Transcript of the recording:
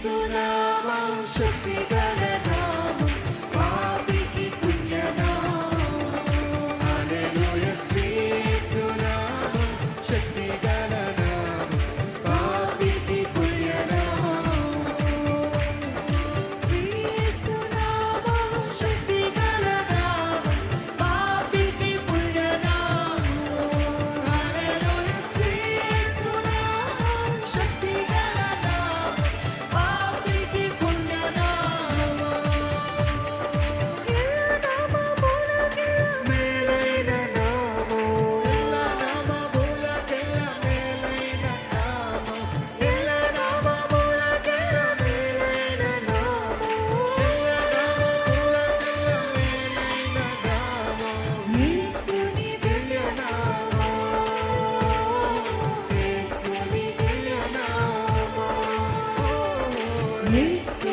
యేసునామం శక్తిగల నామం, పాపికి పుణ్యనామం. హల్లెలూయా శ్రీ యేసునామం శక్తిగల నామం, పాపికి పుణ్యనామం. శ్రీ యేసునామం శక్తిగల నామం, పాపికి పుణ్యనామం. హల్లెలూయా శ్రీ యేసునామం శక్తిగల నామం, పాపికి పుణ్యనామం. ఎల్ల నామములకెల్ల మేలైన నామం, ఎల్ల నామములకెల్ల మేలైన నామం, ఎల్ల నామములకెల్ల మేలైన నామం, ఎల్ల నామములకెల్ల మేలైన నామం. యేసుని దివ్య నామం, యేసుని దివ్య నామం, యేసు